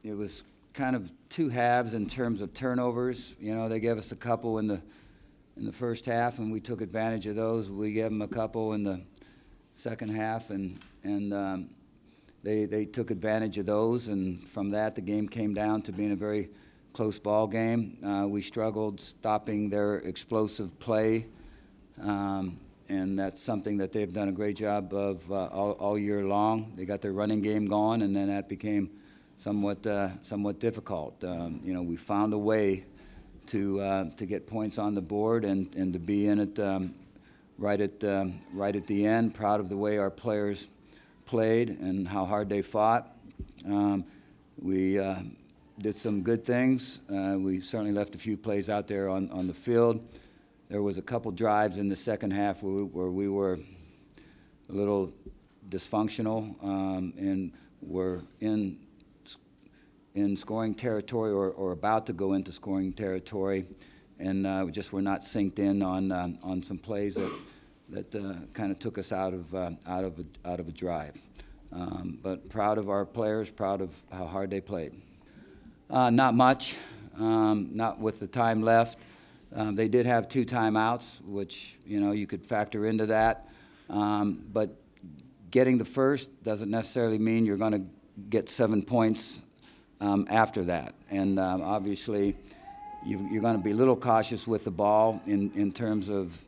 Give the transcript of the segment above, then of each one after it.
it was kind of two halves in terms of turnovers. You know, they gave us a couple in the first half, and we took advantage of those. We gave them a couple in the second half, and they took advantage of those. And from that, the game came down to being a very close ball game. We struggled stopping their explosive play, and that's something that they've done a great job of all year long. They got their running game going, and then that became somewhat difficult. You know, we found a way to get points on the board and to be in it right at the end. Proud of the way our players played and how hard they fought. We did some good things. We certainly left a few plays out there on the field. There was a couple drives in the second half where we were a little dysfunctional and were in scoring territory or about to go into scoring territory, and we just were not synced in on some plays that kind of took us out of a drive. But proud of our players, proud of how hard they played. Not much, not with the time left. They did have 2 timeouts, which, you know, you could factor into that. But getting the first doesn't necessarily mean you're going to get 7 points after that. And obviously, you're going to be a little cautious with the ball in terms of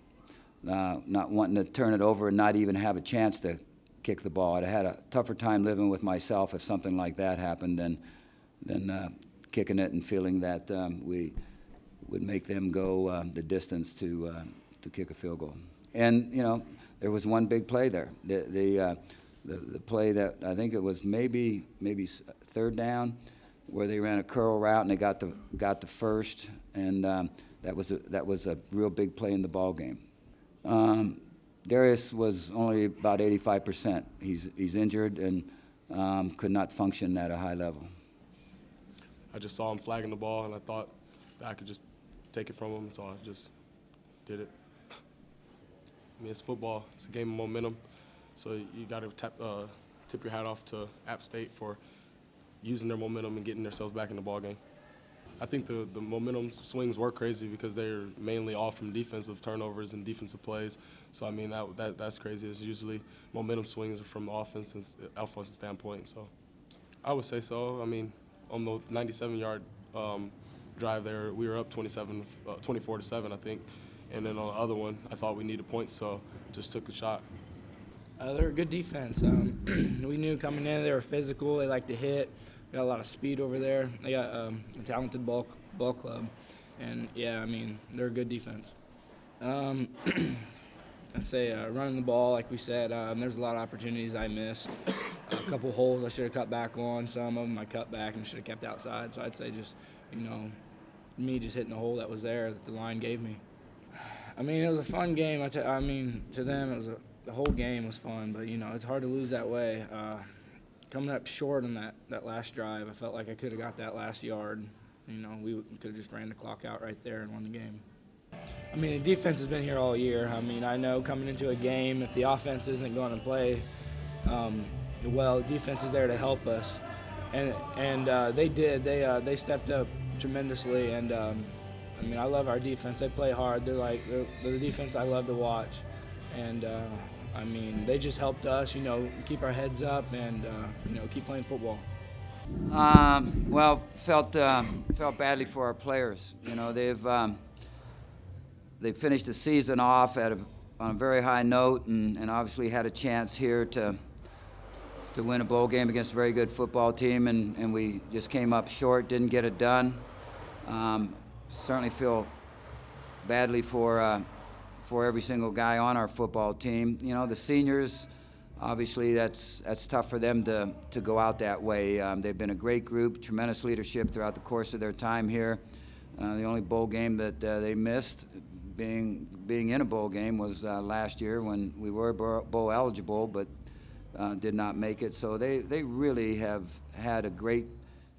not wanting to turn it over and not even have a chance to kick the ball. I'd have had a tougher time living with myself if something like that happened than kicking it and feeling that we would make them go the distance to kick a field goal. And, you know, there was one big play there. The play that I think it was maybe third down, where they ran a curl route and they got the first, and that was a real big play in the ball game. Darius was only about 85%. He's injured and could not function at a high level. I just saw him flagging the ball, and I thought that I could just take it from him, so I just did it. I mean, it's football. It's a game of momentum, so you got to tip your hat off to App State for using their momentum and getting themselves back in the ball game. I think the momentum swings were crazy because they're mainly all from defensive turnovers and defensive plays. So I mean that's crazy. It's usually momentum swings are from the offensive standpoint. So I would say so. I mean, on the 97-yard drive there, we were up 24-7, I think. And then on the other one, I thought we needed points, so just took a shot. They're a good defense. We knew coming in they were physical. They like to hit. Got a lot of speed over there. They got a talented ball club, and yeah, I mean they're a good defense. I say running the ball, like we said. There's a lot of opportunities I missed. A couple holes I should have cut back on. Some of them I cut back and should have kept outside. So I'd say just, you know, me just hitting the hole that was there that the line gave me. I mean, it was a fun game. I mean, to them, the whole game was fun. But, you know, it's hard to lose that way. Coming up short on that last drive, I felt like I could have got that last yard. You know, we could have just ran the clock out right there and won the game. I mean, the defense has been here all year. I mean, I know coming into a game, if the offense isn't going to play well, defense is there to help us. And they did. They stepped up tremendously. And, I mean, I love our defense. They play hard. They're the defense I love to watch. And, I mean, they just helped us, you know, keep our heads up and, you know, keep playing football. Well, felt badly for our players. You know, they've finished the season off on a very high note, and obviously had a chance here to win a bowl game against a very good football team, and we just came up short, didn't get it done. Certainly feel badly for every single guy on our football team. You know, the seniors, obviously that's tough for them to go out that way. They've been a great group, tremendous leadership throughout the course of their time here. The only bowl game that they missed, being in a bowl game, was last year when we were bowl eligible, but did not make it. So they really have had a great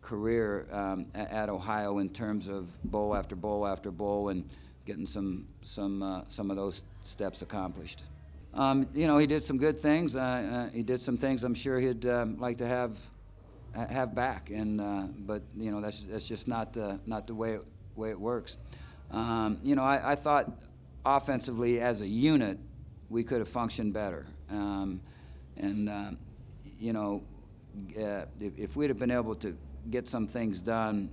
career at Ohio in terms of bowl after bowl after bowl, and getting some of those steps accomplished. You know, he did some good things. He did some things I'm sure he'd like to have back. And but that's just not the way it works. I thought offensively as a unit we could have functioned better. If we'd have been able to get some things done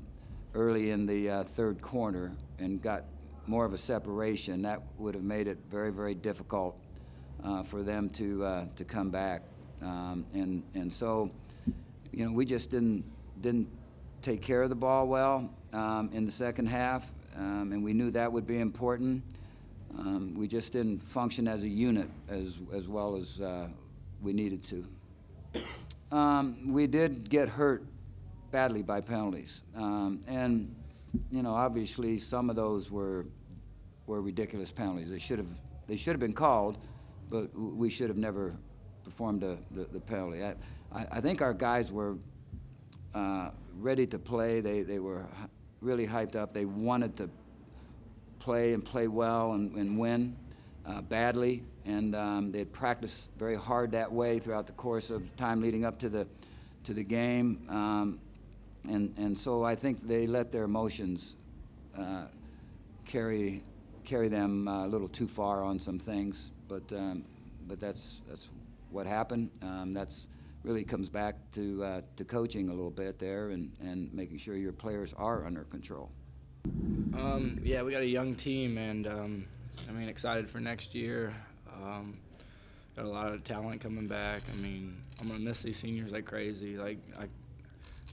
early in the third quarter and got more of a separation, that would have made it very, very difficult for them to come back. So we just didn't take care of the ball well in the second half, and we knew that would be important. We just didn't function as a unit as well as we needed to. We did get hurt badly by penalties, and obviously some of those were ridiculous penalties. They should have been called, but we should have never performed the penalty. I think our guys were ready to play. They were really hyped up. They wanted to play and play well and win badly, and they had practiced very hard that way throughout the course of time leading up to the game. And so I think they let their emotions carry them a little too far on some things, but that's what happened. That's really comes back to coaching a little bit there and making sure your players are under control. Yeah, we got a young team, and excited for next year. Got a lot of talent coming back. I'm gonna miss these seniors like crazy. Like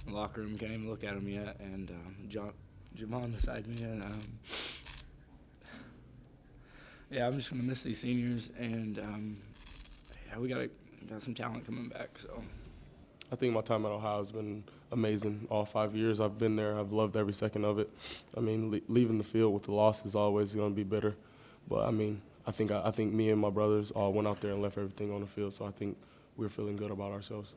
the locker room can't even look at them yet, and Jovon beside me, and I'm just gonna miss these seniors, and we got some talent coming back. So I think my time at Ohio has been amazing. All 5 years I've been there, I've loved every second of it. Leaving the field with the loss is always going to be bitter, but I think me and my brothers all went out there and left everything on the field. So I think we're feeling good about ourselves.